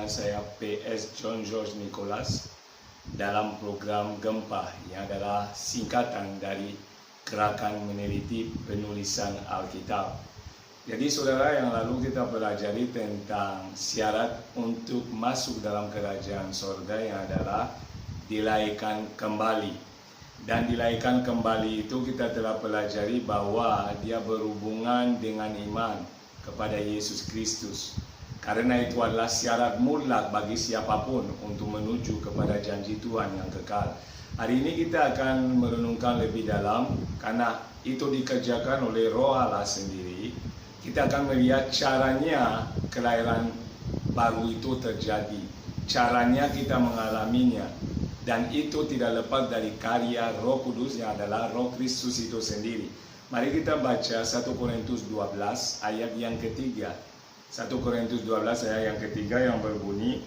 dengan saya PS John George Nicholas dalam program Gempa yang adalah singkatan dari Gerakan Meneliti Penulisan Alkitab. Jadi saudara, yang lalu kita pelajari tentang syarat untuk masuk dalam kerajaan sorga yang adalah dilahirkan kembali. Dan dilahirkan kembali itu kita telah pelajari bahwa dia berhubungan dengan iman kepada Yesus Kristus. Karena itu adalah syarat mutlak bagi siapapun untuk menuju kepada janji Tuhan yang kekal. Hari ini kita akan merenungkan lebih dalam, karena itu dikerjakan oleh Roh Allah sendiri. Kita akan melihat caranya kelahiran baru itu terjadi, caranya kita mengalaminya, dan itu tidak lepas dari karya Roh Kudus yang adalah Roh Kristus itu sendiri. Mari kita baca 1 Korintus 12 ayat yang ketiga. 1 Korintus 12 ayat yang ketiga yang berbunyi,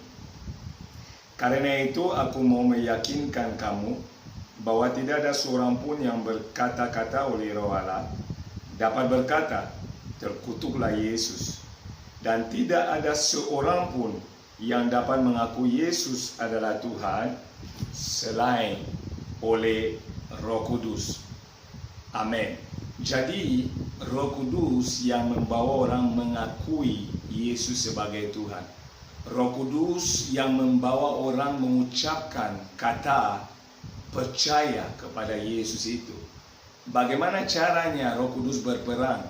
"Karena itu aku mau meyakinkan kamu bahwa tidak ada seorang pun yang berkata-kata oleh Roh Allah dapat berkata, terkutuklah Yesus. Dan tidak ada seorang pun yang dapat mengaku Yesus adalah Tuhan selain oleh Roh Kudus." Amin. Jadi Roh Kudus yang membawa orang mengakui Yesus sebagai Tuhan. Roh Kudus yang membawa orang mengucapkan kata percaya kepada Yesus itu. Bagaimana caranya Roh Kudus berperan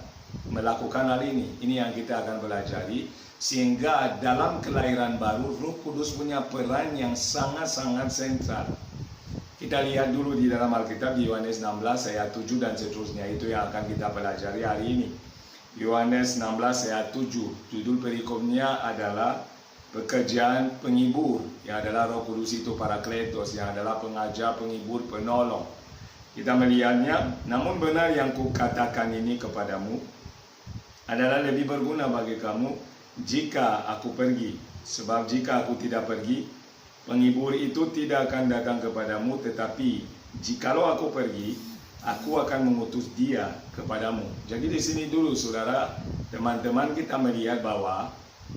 melakukan hal ini? Ini yang kita akan pelajari. Sehingga dalam kelahiran baru, Roh Kudus punya peran yang sangat-sangat sentral. Kita lihat dulu di dalam Alkitab, di Yohanes 16 ayat 7 dan seterusnya. Itu yang akan kita pelajari hari ini. Yohanes 16 ayat 7. Judul perikopnya adalah pekerjaan penghibur, yang adalah Roh Kudus itu Parakletos, yang adalah pengajar, penghibur, penolong. Kita melihatnya, namun benar yang kukatakan ini kepadamu adalah lebih berguna bagi kamu jika aku pergi. Sebab jika aku tidak pergi, penghibur itu tidak akan datang kepadamu, tetapi jikalau aku pergi, aku akan mengutus dia kepadamu. Jadi di sini dulu saudara, teman-teman, kita melihat bahwa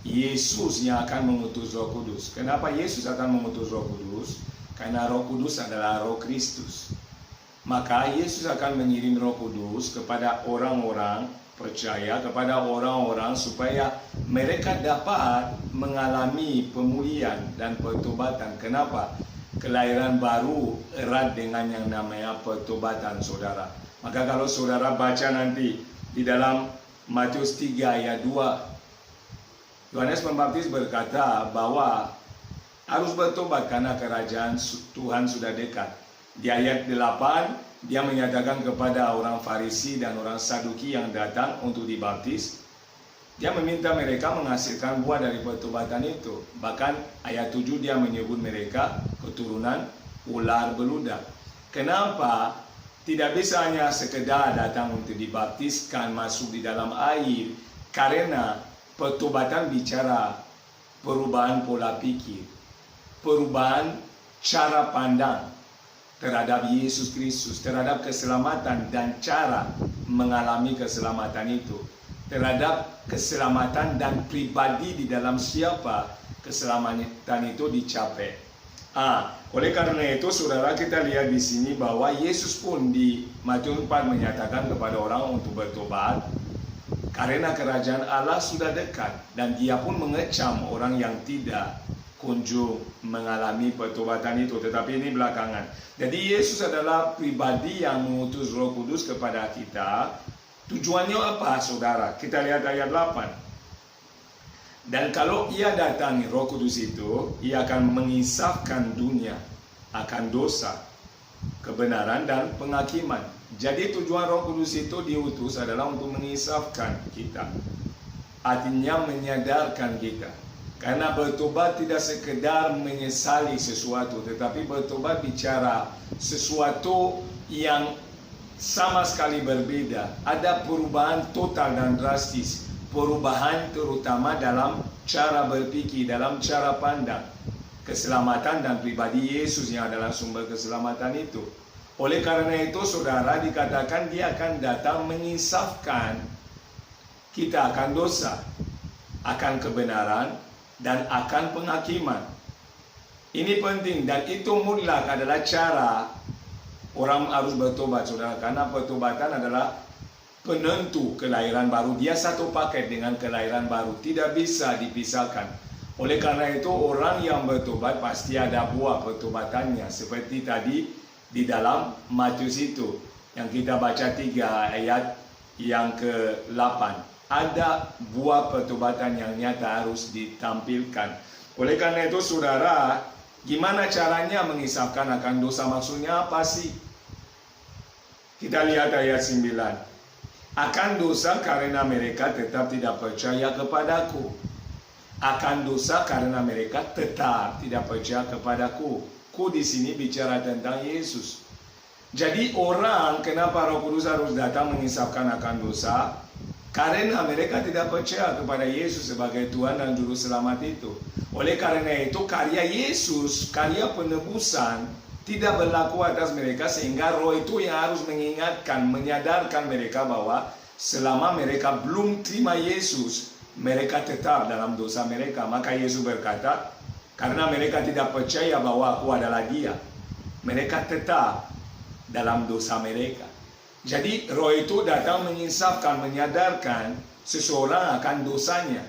Yesus yang akan mengutus Roh Kudus. Kenapa Yesus akan mengutus Roh Kudus? Karena Roh Kudus adalah Roh Kristus. Maka Yesus akan mengirim Roh Kudus kepada orang-orang percaya, kepada orang-orang supaya mereka dapat mengalami pemulihan dan pertobatan. Kenapa? Kelahiran baru erat dengan yang namanya pertobatan, saudara. Maka kalau saudara baca nanti di dalam Matius 3 ayat 2, Yohanes Pembaptis berkata bahwa harus bertobat karena kerajaan Tuhan sudah dekat. Di ayat 8, dia menyatakan kepada orang Farisi dan orang Saduki yang datang untuk dibaptis, dia meminta mereka menghasilkan buah dari pertobatan itu. Bahkan ayat 7 dia menyebut mereka keturunan ular beludak. Kenapa tidak bisa hanya sekedar datang untuk dibaptiskan, masuk di dalam air? Karena pertobatan bicara perubahan pola pikir, perubahan cara pandang terhadap Yesus Kristus, terhadap keselamatan dan cara mengalami keselamatan itu, terhadap keselamatan dan pribadi di dalam siapa keselamatan itu dicapai. Oleh karena itu saudara, kita lihat di sini bahwa Yesus pun di Matius 4 menyatakan kepada orang untuk bertobat karena kerajaan Allah sudah dekat, dan dia pun mengecam orang yang tidak kunjung mengalami pertobatan itu. Tetapi ini belakangan. Jadi Yesus adalah pribadi yang mengutus Roh Kudus kepada kita. Tujuannya apa saudara? Kita lihat ayat 8. Dan kalau ia datangi Roh Kudus itu, ia akan mengisahkan dunia akan dosa, kebenaran dan penghakiman. Jadi tujuan Roh Kudus itu diutus adalah untuk mengisahkan kita. Artinya menyadarkan kita. Karena bertobat tidak sekedar menyesali sesuatu, tetapi bertobat bicara sesuatu yang sama sekali berbeda. Ada perubahan total dan drastis. Perubahan terutama dalam cara berpikir, dalam cara pandang. Keselamatan dan pribadi Yesus yang adalah sumber keselamatan itu. Oleh karena itu saudara, dikatakan dia akan datang mengisahkan kita akan dosa, akan kebenaran, dan akan penghakiman. Ini penting dan itu mutlak adalah cara orang harus bertobat, saudara. Karena pertobatan adalah penentu kelahiran baru. Dia satu paket dengan kelahiran baru, tidak bisa dipisahkan. Oleh karena itu orang yang bertobat pasti ada buah pertobatannya. Seperti tadi di dalam Matius itu yang kita baca 3 ayat yang ke-8. Ada buah pertobatan yang nyata harus ditampilkan. Oleh karena itu saudara, gimana caranya mengisahkan akan dosa? Maksudnya apa sih? Kita lihat ayat 9. Akan dosa karena mereka tetap tidak percaya kepadaku. Akan dosa karena mereka tetap tidak percaya kepadaku. Ku di sini bicara tentang Yesus. Jadi orang, kenapa Roh Kudus harus datang mengisahkan akan dosa? Karena mereka tidak percaya kepada Yesus sebagai Tuhan dan Juru Selamat itu. Oleh karena itu karya Yesus, karya penebusan tidak berlaku atas mereka, sehingga Roh itu yang harus mengingatkan, menyadarkan mereka bahwa selama mereka belum terima Yesus, mereka tetap dalam dosa mereka. Maka Yesus berkata, karena mereka tidak percaya bahwa aku adalah Dia, mereka tetap dalam dosa mereka. Jadi Roh itu datang menginsafkan, menyadarkan seseorang akan dosanya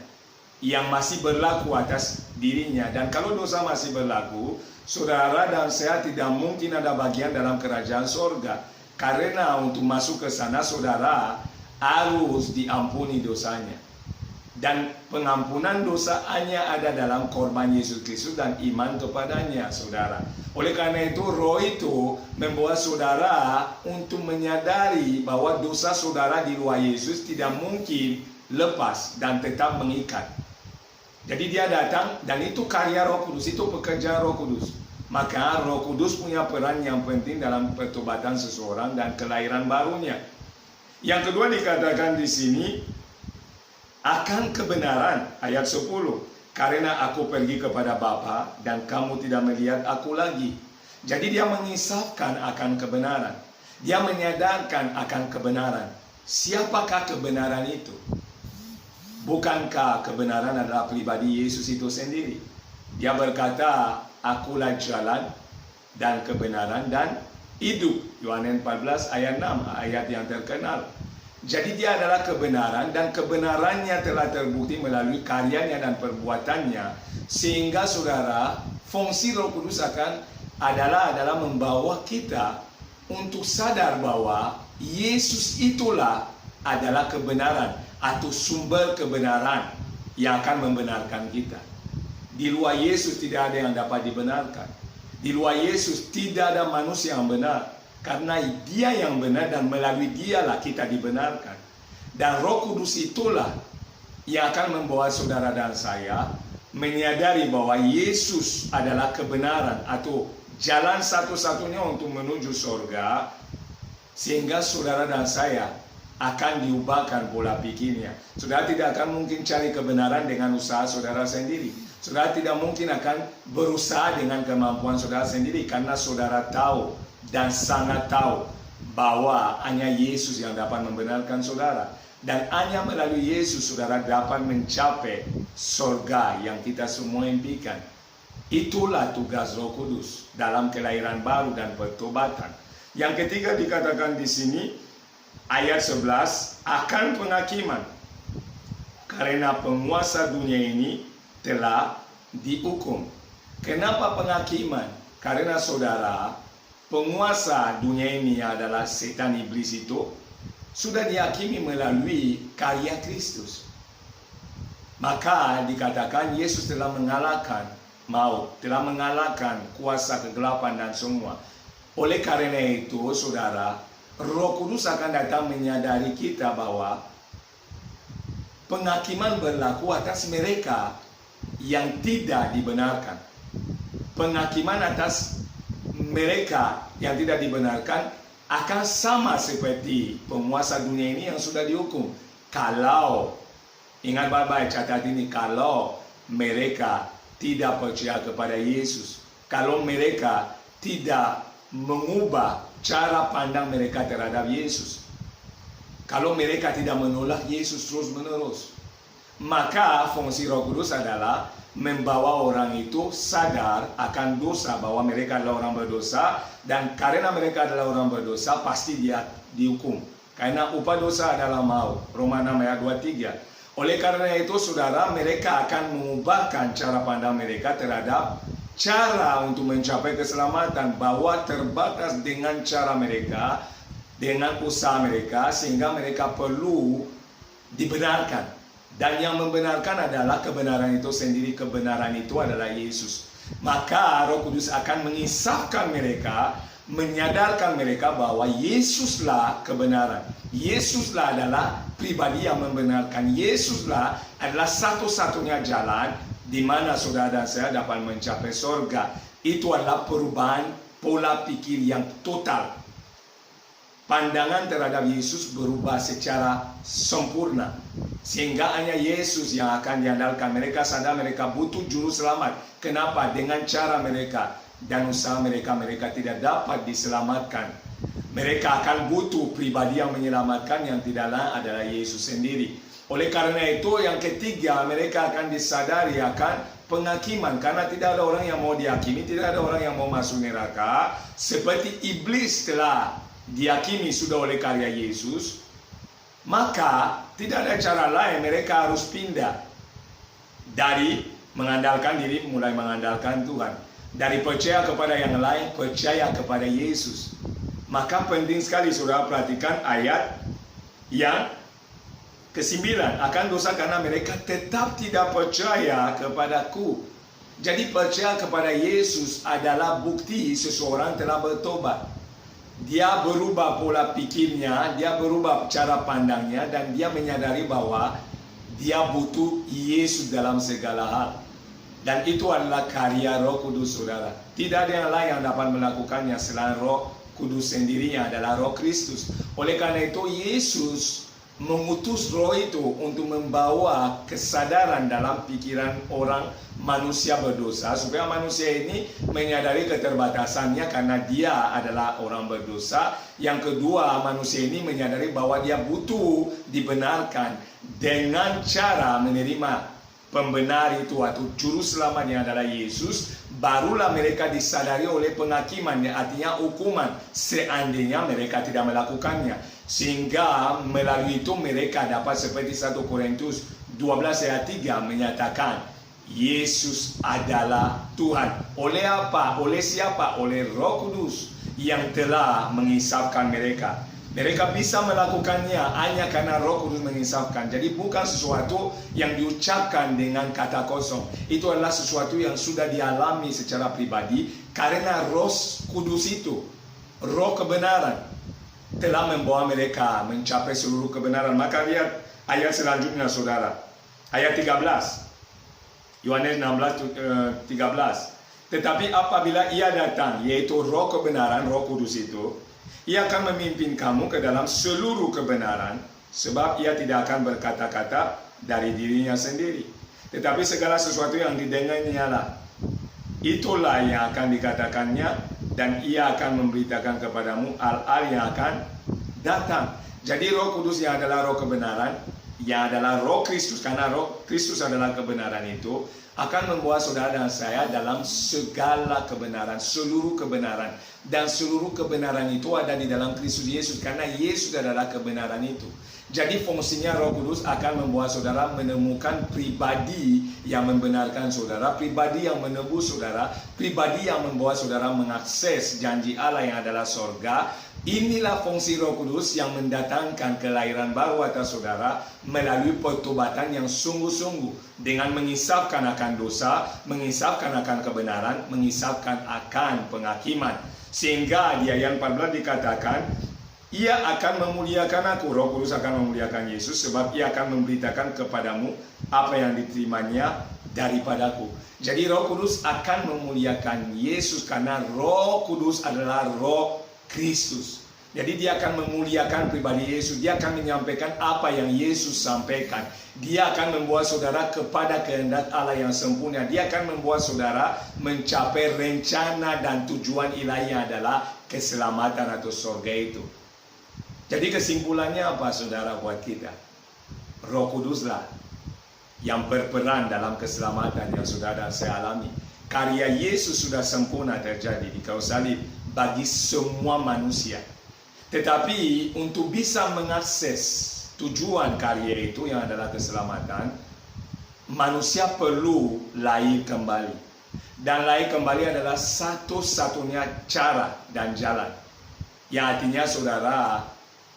yang masih berlaku atas dirinya. Dan kalau dosa masih berlaku, saudara dan saya tidak mungkin ada bagian dalam kerajaan sorga. Karena untuk masuk ke sana saudara harus diampuni dosanya. Dan pengampunan dosa hanya ada dalam korban Yesus Kristus dan iman kepadanya, saudara. Oleh karena itu, Roh itu membawa saudara untuk menyadari bahwa dosa saudara di luar Yesus tidak mungkin lepas dan tetap mengikat. Jadi dia datang dan itu karya Roh Kudus, itu pekerjaan Roh Kudus. Maka Roh Kudus punya peran yang penting dalam pertobatan seseorang dan kelahiran barunya. Yang kedua dikatakan di sini, akan kebenaran, ayat 10. Karena aku pergi kepada Bapa dan kamu tidak melihat aku lagi. Jadi dia mengisahkan akan kebenaran. Dia menyadarkan akan kebenaran. Siapakah kebenaran itu? Bukankah kebenaran adalah pribadi Yesus itu sendiri? Dia berkata, akulah jalan dan kebenaran dan hidup. Yohanes 14 ayat 6, ayat yang terkenal. Jadi dia adalah kebenaran dan kebenarannya telah terbukti melalui karyanya dan perbuatannya. Sehingga saudara, fungsi Roh Kudus adalah membawa kita untuk sadar bahwa Yesus itulah adalah kebenaran atau sumber kebenaran yang akan membenarkan kita. Di luar Yesus tidak ada yang dapat dibenarkan. Di luar Yesus tidak ada manusia yang benar. Karena Dia yang benar dan melalui Dialah kita dibenarkan. Dan Roh Kudus itulah yang akan membawa saudara dan saya menyadari bahwa Yesus adalah kebenaran atau jalan satu-satunya untuk menuju surga. Sehingga saudara dan saya akan diubahkan pola pikirnya. Saudara tidak akan mungkin cari kebenaran dengan usaha saudara sendiri. Saudara tidak mungkin akan berusaha dengan kemampuan saudara sendiri. Karena saudara tahu dan sangat tahu bahwa hanya Yesus yang dapat membenarkan saudara. Dan hanya melalui Yesus saudara dapat mencapai surga yang kita semua impikan. Itulah tugas Roh Kudus dalam kelahiran baru dan pertobatan. Yang ketiga dikatakan di sini, ayat 11, akan penghakiman. Karena penguasa dunia ini telah dihukum. Kenapa penghakiman? Karena saudara, penguasa dunia ini adalah setan iblis itu sudah dihakimi melalui karya Kristus. Maka dikatakan Yesus telah mengalahkan maut, telah mengalahkan kuasa kegelapan dan semua. Oleh karena itu saudara, Roh Kudus akan datang menyadari kita bahwa penghakiman berlaku atas mereka yang tidak dibenarkan. Penghakiman atas mereka yang tidak dibenarkan akan sama seperti penguasa dunia ini yang sudah dihukum. Kalau, ingat baik-baik catat ini, kalau mereka tidak percaya kepada Yesus, kalau mereka tidak mengubah cara pandang mereka terhadap Yesus, kalau mereka tidak menolak Yesus terus-menerus, maka fungsi Roh Kudus adalah membawa orang itu sadar akan dosa, bahwa mereka adalah orang berdosa, dan karena mereka adalah orang berdosa pasti dia dihukum. Karena upah dosa adalah maut. Roma 6 ayat 23. Oleh karena itu saudara, mereka akan mengubahkan cara pandang mereka terhadap cara untuk mencapai keselamatan, bahwa terbatas dengan cara mereka, dengan usaha mereka, sehingga mereka perlu dibenarkan. Dan yang membenarkan adalah kebenaran itu sendiri. Kebenaran itu adalah Yesus. Maka Roh Kudus akan mengisahkan mereka, menyadarkan mereka bahwa Yesuslah kebenaran. Yesuslah adalah pribadi yang membenarkan. Yesuslah adalah satu-satunya jalan di mana saudara dan saya dapat mencapai surga. Itu adalah perubahan pola pikir yang total. Pandangan terhadap Yesus berubah secara sempurna, sehingga hanya Yesus yang akan diandalkan. Mereka sadar mereka butuh juru selamat. Kenapa? Dengan cara mereka dan usaha mereka, mereka tidak dapat diselamatkan. Mereka akan butuh pribadi yang menyelamatkan, yang tidak lain adalah Yesus sendiri. Oleh karena itu, yang ketiga, mereka akan disadari akan penghakiman. Karena tidak ada orang yang mau dihakimi, tidak ada orang yang mau masuk neraka. Seperti iblis telah dihakimi sudah oleh karya Yesus, maka tidak ada cara lain, mereka harus pindah dari mengandalkan diri, mulai mengandalkan Tuhan. Dari percaya kepada yang lain, percaya kepada Yesus. Maka penting sekali saudara perhatikan ayat yang ke-9. Akan dosa karena mereka tetap tidak percaya kepadaku. Jadi percaya kepada Yesus adalah bukti seseorang telah bertobat. Dia berubah pola pikirnya, dia berubah cara pandangnya, dan dia menyadari bahwa dia butuh Yesus dalam segala hal. Dan itu adalah karya Roh Kudus saudara. Tidak ada yang lain yang dapat melakukannya selain Roh Kudus sendirinya, adalah Roh Kristus. Oleh karena itu Yesus mengutus Roh itu untuk membawa kesadaran dalam pikiran orang manusia berdosa, supaya manusia ini menyadari keterbatasannya karena dia adalah orang berdosa. Yang kedua, manusia ini menyadari bahwa dia butuh dibenarkan dengan cara menerima pembenar itu atau juru selamatnya adalah Yesus. Barulah mereka disadari oleh penghakimannya, artinya hukuman seandainya mereka tidak melakukannya. Sehingga melalui itu mereka dapat seperti 1 Korintus 12 ayat 3 menyatakan Yesus adalah Tuhan. Oleh apa? Oleh siapa? Oleh Roh Kudus yang telah mengisapkan mereka. Mereka bisa melakukannya hanya karena Roh Kudus mengisapkan. Jadi bukan sesuatu yang diucapkan dengan kata kosong. Itu adalah sesuatu yang sudah dialami secara pribadi karena Roh Kudus itu, Roh kebenaran, telah membawa mereka mencapai seluruh kebenaran. Maka lihat ayat selanjutnya saudara. Ayat 13. Yohanes 16:13. Tetapi apabila ia datang, yaitu Roh kebenaran, Roh Kudus itu, ia akan memimpin kamu ke dalam seluruh kebenaran, sebab ia tidak akan berkata-kata dari dirinya sendiri. Tetapi segala sesuatu yang didengarnya lah, itulah yang akan dikatakannya, dan ia akan memberitakan kepadamu hal-hal yang akan datang. Jadi Roh Kudus yang adalah Roh kebenaran, yang adalah Roh Kristus, karena Roh Kristus adalah kebenaran itu, akan membawa saudara dan saya dalam segala kebenaran, seluruh kebenaran. Dan seluruh kebenaran itu ada di dalam Kristus Yesus, karena Yesus adalah kebenaran itu. Jadi fungsinya Roh Kudus akan membawa saudara menemukan pribadi yang membenarkan saudara, pribadi yang menebus saudara, pribadi yang membawa saudara mengakses janji Allah yang adalah sorga. Inilah fungsi Roh Kudus yang mendatangkan kelahiran baru atas saudara melalui pertobatan yang sungguh-sungguh, dengan mengisapkan akan dosa, mengisapkan akan kebenaran, mengisapkan akan penghakiman. Sehingga di ayat 14 dikatakan, ia akan memuliakan aku, Roh Kudus akan memuliakan Yesus, sebab ia akan memberitakan kepadamu apa yang diterimanya daripadaku. Jadi Roh Kudus akan memuliakan Yesus karena Roh Kudus adalah Roh Kristus. Jadi dia akan memuliakan pribadi Yesus. Dia akan menyampaikan apa yang Yesus sampaikan. Dia akan membawa saudara kepada kehendak Allah yang sempurna. Dia akan membawa saudara mencapai rencana dan tujuan ilahi adalah keselamatan atau surga itu. Jadi kesimpulannya apa saudara buat kita? Roh Kuduslah yang berperan dalam keselamatan yang saudara dan saya alami. Karya Yesus sudah sempurna terjadi di kayu salib bagi semua manusia. Tetapi untuk bisa mengakses tujuan karya itu yang adalah keselamatan, manusia perlu lahir kembali. Dan lahir kembali adalah satu-satunya cara dan jalan. Yang artinya saudara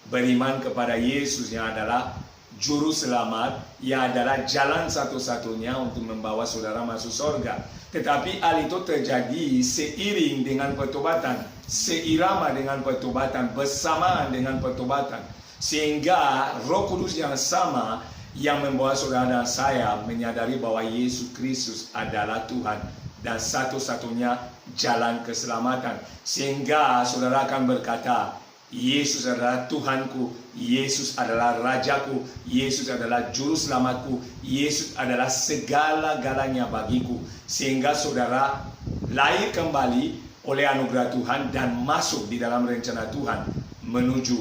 beriman kepada Yesus yang adalah Juru Selamat, yang adalah jalan satu-satunya untuk membawa saudara masuk surga. Tetapi hal itu terjadi seiring dengan pertobatan, seirama dengan pertobatan, bersamaan dengan pertobatan. Sehingga Roh Kudus yang sama yang membawa saudara dan saya menyadari bahwa Yesus Kristus adalah Tuhan dan satu-satunya jalan keselamatan. Sehingga saudara akan berkata, Yesus adalah Tuhanku, Yesus adalah Rajaku, Yesus adalah Juru Selamatku, Yesus adalah segala-galanya bagiku. Sehingga saudara lahir kembali oleh anugerah Tuhan dan masuk di dalam rencana Tuhan menuju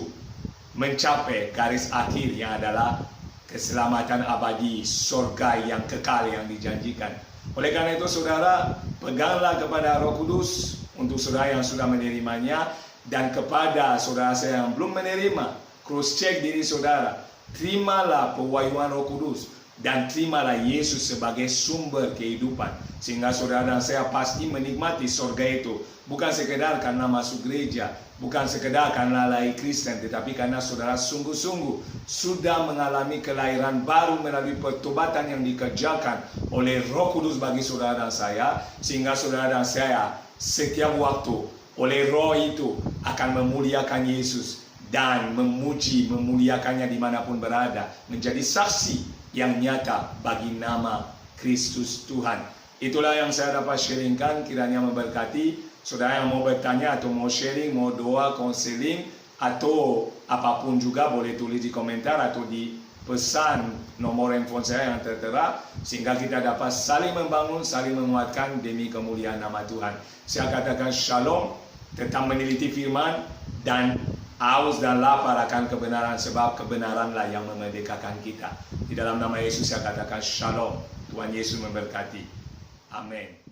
mencapai garis akhir yang adalah keselamatan abadi, surga yang kekal yang dijanjikan. Oleh karena itu saudara, peganglah kepada Roh Kudus untuk saudara yang sudah menerimanya, dan kepada saudara saya yang belum menerima, cross check diri saudara, terimalah pewahyuan Roh Kudus dan terimalah Yesus sebagai sumber kehidupan, sehingga saudara dan saya pasti menikmati surga itu, bukan sekedar karena masuk gereja, bukan sekedar karena lahir Kristen, tetapi karena saudara sungguh-sungguh sudah mengalami kelahiran baru melalui pertobatan yang dikerjakan oleh Roh Kudus bagi saudara dan saya, sehingga saudara dan saya setiap waktu oleh Roh itu akan memuliakan Yesus dan memuji, memuliakannya dimanapun berada, menjadi saksi yang nyata bagi nama Kristus Tuhan. Itulah yang saya dapat sharingkan, kiranya memberkati. Saudara yang mau bertanya atau mau sharing, mau doa, konseling, atau apapun juga boleh tulis di komentar atau di pesan nomor handphone saya yang tertera, sehingga kita dapat saling membangun, saling menguatkan demi kemuliaan nama Tuhan. Saya katakan shalom, tetap meneliti firman dan haus dan lapar akan kebenaran, sebab kebenaranlah yang memerdekakan kita. Di dalam nama Yesus saya katakan shalom. Tuhan Yesus memberkati. Amin.